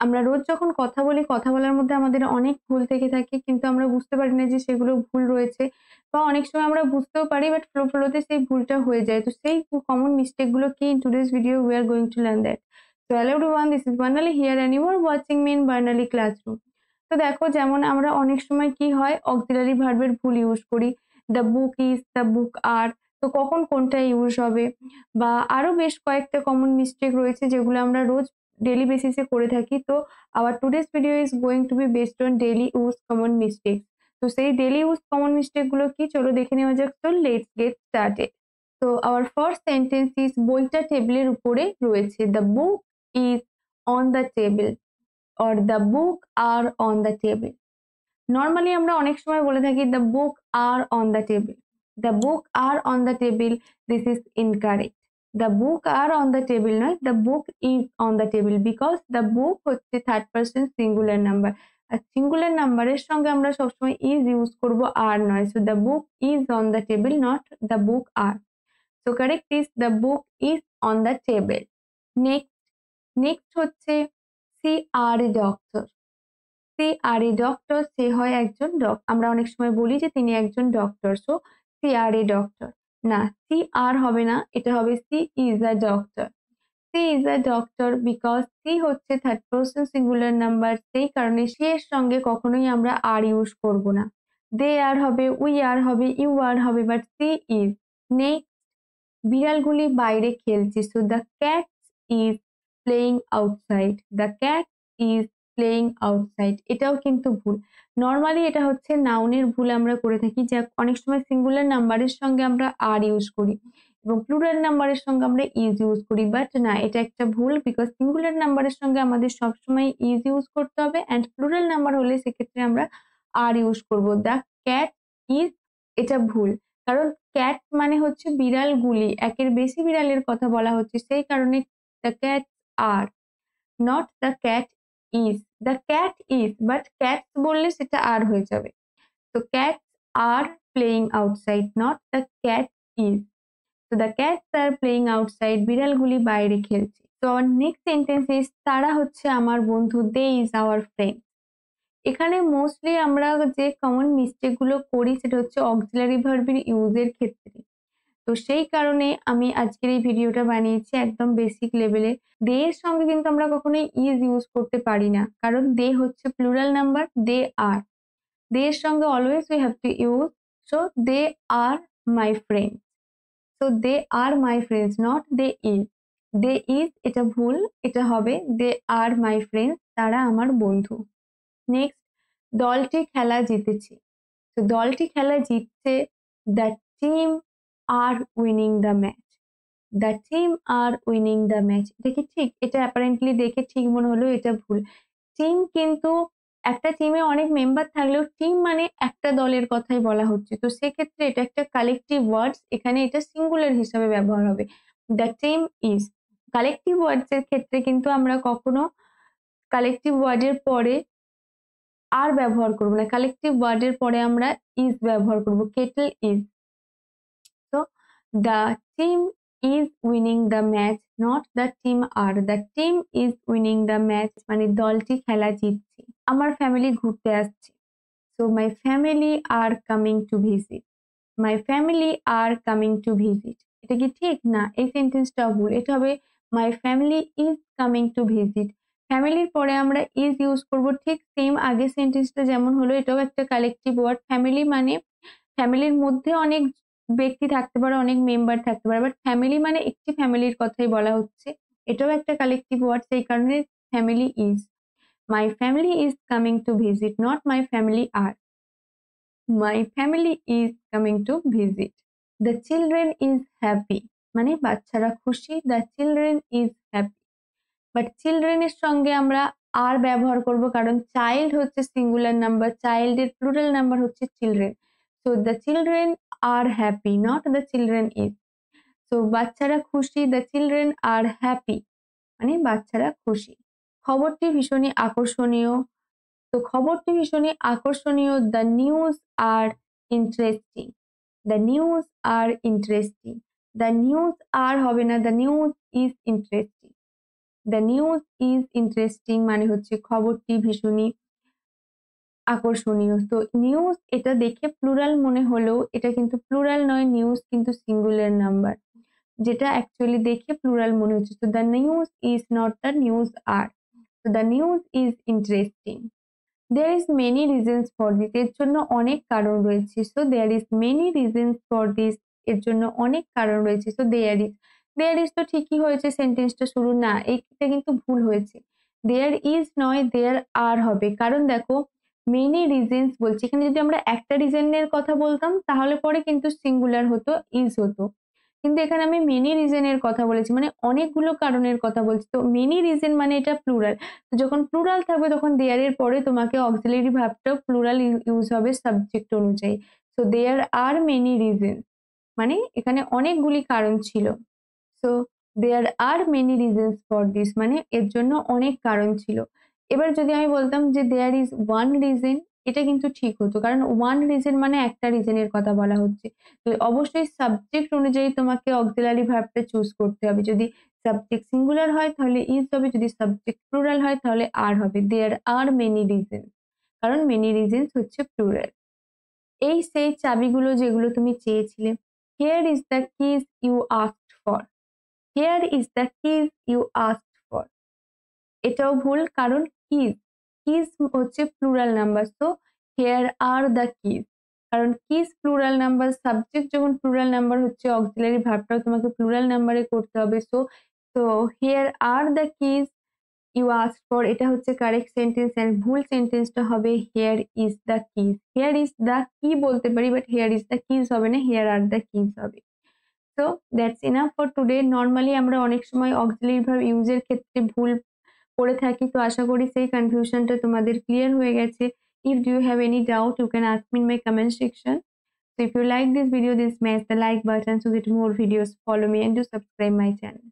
আমরা রোজ যখন কথা বলি, কথা বলার মধ্যে আমাদের অনেক ভুল থেকে থাকে কিন্তু আমরা বুঝতে পারি না যে সেগুলো ভুল রয়েছে বা অনেক সময় আমরা বুঝতেও পারি বাট ফ্লোতে সেই ভুলটা হয়ে যায়। তো সেই কমন মিস্টেক গুলো কি? In today's video we are going to learn that. So hello everyone, this is Barnali here and you are watching me in Barnali Classroom. তো দেখো, যেমন আমরা অনেক সময় কি হয় অক্সিলারি ভার্বের ভুল ইউজ করি। The book is, the book are. তো কখন কোনটা ইউজ হবে বা আরো বেশ কয়েকটা কমন মিস্টেক রয়েছে যেগুলো আমরা রোজ ডেইলি বেসিসে করে থাকি। তো our today's video is going to be based on daily use common mistakes. তো সেই ডেইলি ইউজ কমন মিস্টেক গুলো কি চলো দেখে নেওয়া যাক। তো লেটস গেট স্টার্টেড। তো our first sentence is বইটা টেবিলের উপরে রয়েছে। The book is on the table or the book are on the table. Normally আমরা অনেক সময় বলে থাকি the book are on the table. The book are on the table. This is incorrect. The book are on the table নয়, the book is on the table because the book হচ্ছে third person singular number. আর singular নাম্বারের সঙ্গে আমরা সবসময় is use করব, আর নয়। So the book is on the table, not the book are. So correct is the book is on the table. Next হচ্ছে she are a doctor. She are a doctor, সে হয় একজন আমরা অনেক সময় বলি যে তিনি একজন doctor. So she are a doctor না, সি আর হবে না, এটা হবে she is a doctor. She is a doctor because she হচ্ছে থার্ড পারসন সিঙ্গুলার নাম্বার, সেই কারণে সি এর সঙ্গে কখনোই আমরা আর ইউজ করব না। দে আর হবে, উই আর হবে, ইউ আর হবে, বাট সি ইজ। নেক্সট, বিড়ালগুলি বাইরে খেলছে। So the cat is playing outside. The cat is playing outside, এটাও কিন্তু ভুল। নর্মালি এটা হচ্ছে নাউনের ভুল আমরা করে থাকি, যা অনেক সময় সিঙ্গুলার নাম্বারের সঙ্গে আমরা আর ইউজ করি এবং প্লুরাল নাম্বারের সঙ্গে আমরা ইজ ইউজ করি, বাট না, এটা একটা ভুল বিকজ সিঙ্গুলার নাম্বারের সঙ্গে আমাদের সবসময় ইজ ইউজ করতে হবে অ্যান্ড প্লুরাল নাম্বার হলে সেক্ষেত্রে আমরা আর ইউজ করব। দ্য ক্যাট ইজ, এটা ভুল, কারণ ক্যাট মানে হচ্ছে বিড়ালগুলি, একের বেশি বিড়ালের কথা বলা হচ্ছে, সেই কারণে the cat are, not the cat is. The cat is, but cats বললে সেটা আর হয়ে যাবে। তো cats are playing outside, not the cat is. তো the cats are playing outside, বিড়ালগুলি বাইরে খেলছে। তো আমার নেক্সট সেন্টেন্স ইজ তারা হচ্ছে আমার বন্ধু। দে ইজ আওয়ার ফ্রেন্ড। এখানে মোস্টলি আমরা যে কমন মিস্টেক গুলো করি সেটা হচ্ছে অক্সিলারি ভার্বের ইউজের ক্ষেত্রে। তো সেই কারণে আমি আজকের এই ভিডিওটা বানিয়েছি একদম বেসিক লেভেলে। দে এর সঙ্গে কিন্তু আমরা কখনোই ইজ ইউজ করতে পারি না, কারণ দে হচ্ছে plural number, they R. They এর সঙ্গে always we have to use. So they are my friend. So they are my friends, not they is. They is এটা ভুল, এটা হবে দে আর মাই ফ্রেন্ডস, তারা আমার বন্ধু। নেক্সট, দলটি খেলা জিতেছে। তো দলটি খেলা জিতছে। The team are winning the match. The team are winning the match, এটা কি ঠিক? এটা অ্যাপারেন্টলি দেখে ঠিক মনে হলো, এটা ভুল। টিম কিন্তু একটা টিমে অনেক মেম্বার থাকলেও টিম মানে একটা দলের কথাই বলা হচ্ছে, তো সেক্ষেত্রে এটা একটা কালেকটিভ ওয়ার্ডস, এখানে এটা সিঙ্গুলার হিসাবে ব্যবহার হবে। The team is. কালেকটিভ ওয়ার্ডস এর ক্ষেত্রে কিন্তু আমরা কখনো কালেকটিভ ওয়ার্ডের পরে আর ব্যবহার করব না, কালেকটিভ ওয়ার্ডের পরে আমরা ইজ ব্যবহার করব। কেটল ইজ। তো the team is winning the match, not the team are. The team is winning the match মানে দলটি খেলা জিতছে। আমার ফ্যামিলি ঘুরতে আসছে। So my family are coming to visit. My family are coming to visit, এটা কি ঠিক? না, এই সেন্টেন্সটা ভুল, এটা হবে my family is coming to visit. ফ্যামিলির পরে আমরা ইজ ইউজ করব, ঠিক সেম আগের সেন্টেন্সটা যেমন হলো, এটাও একটা কালেকটিভ ওয়ার্ড। ফ্যামিলি মানে ফ্যামিলির মধ্যে অনেক ব্যক্তি থাকতে পারে, অনেক মেম্বার থাকতে পারে, বাট ফ্যামিলি মানে একটি ফ্যামিলির কথাই বলা হচ্ছে, এটাও একটা কালেকটিভ ওয়ার্ড, সেই কারণে family is. My family is coming to visit, not my family are. My family is coming to visit. The children is happy মানে বাচ্চারা খুশি। The children is happy. But children এর সঙ্গে আমরা আর ব্যবহার করব, কারণ child হচ্ছে সিঙ্গুলার নাম্বার, child এর প্লুরাল নাম্বার হচ্ছে children. So the children are happy, not the children is. So বাচ্চারা খুশি, the children are happy মানে বাচ্চারা খুশি। খবরটি ভীষণই আকর্ষণীয়। তো খবরটি ভীষণই আকর্ষণীয়। The news are interesting. The news are interesting. The news are হবে না, the news is interesting. The news is interesting মানে হচ্ছে খবরটি ভীষণই আকর্ষণীয়। তো নিউজ এটা দেখে প্লুরাল মনে হলেও এটা কিন্তু প্লুরাল নয়, নিউজ কিন্তু সিঙ্গুলার নাম্বার, যেটা অ্যাকচুয়ালি দেখে প্লুরাল মনে হচ্ছে। তো the news is not the news are. তো the news is interesting. There is many reasons for this, এর জন্য অনেক কারণ রয়েছে। So there is many reasons for this, এর জন্য অনেক কারণ রয়েছে। সো দেয়ার ইজ তো ঠিকই হয়েছে, সেন্টেন্সটা শুরু না, এইটা কিন্তু ভুল হয়েছে। দেয়ার ইজ নয়, দেয়ার আর হবে, কারণ দেখো মেনি রিজনস বলছি, এখানে যদি আমরা একটা রিজনের কথা বলতাম তাহলে পরে কিন্তু সিঙ্গুলার হতো, ইজ হতো, কিন্তু এখানে আমি মেনি রিজনের কথা বলেছি, মানে অনেকগুলো কারণের কথা বলছি। তো মেনি রিজন মানে এটা প্লুরাল। তো যখন প্লুরাল থাকবে তখন দেয়ার এর পরে তোমাকে অক্সিলারি ভার্বটাও প্লুরাল ইউজ হবে সাবজেক্ট অনুযায়ী। So there are many reason মানে এখানে অনেকগুলি কারণ ছিল। So there are many reasons for this মানে এর জন্য অনেক কারণ ছিল। এবার যদি আমি বলতাম যে দেয়ার ইজ ওয়ান রিজন, এটা কিন্তু ঠিক হতো, কারণ ওয়ান রিজন মানে একটা রিজনের কথা বলা হচ্ছে। তো অবশ্যই সাবজেক্ট অনুযায়ী তোমাকে অক্সিলারি ভার্বটা চুজ করতে হবে। যদি সাবজেক্ট সিঙ্গুলার হয় তাহলে ইজ হবে, যদি সাবজেক্ট প্লুরাল হয় তাহলে আর হবে। দেয়ার আর মেনি রিজন, কারণ মেনি রিজনস হচ্ছে প্লুরাল। এই সেই চাবিগুলো যেগুলো তুমি চেয়েছিলে। Here is the keys you asked for. Here is the keys you asked for, এটাও ভুল, কারণ কিজ কিজ হচ্ছে plural number. So here are the keys, কারণ কিজ প্লুরাল নাম্বার, সাবজেক্ট যখন প্লুরাল নাম্বার হচ্ছে অক্সিলারি ভার্বটাও তোমাকে প্লুরাল নাম্বারে করতে হবে। সো তো here are the keys you asked for, এটা হচ্ছে কারেক্ট সেন্টেন্স, এন্ড ভুল সেন্টেন্সটা হবে here is the keys. Here is the কি বলতে পারি, but here is the keys হবে না, হিয়ার আর দ্য কিজ হবে। So that's enough for today. Normally আমরা অনেক সময় অক্সিলারি ভার্ব ইউজের ক্ষেত্রে ভুল করে থাকি, তো আশা করি সেই কনফিউশনটা তোমাদের ক্লিয়ার হয়ে গেছে। If do you have any doubt you can ask me in my comment section. So if you like this video, then smash the like button to get more videos. Follow me and do subscribe my channel.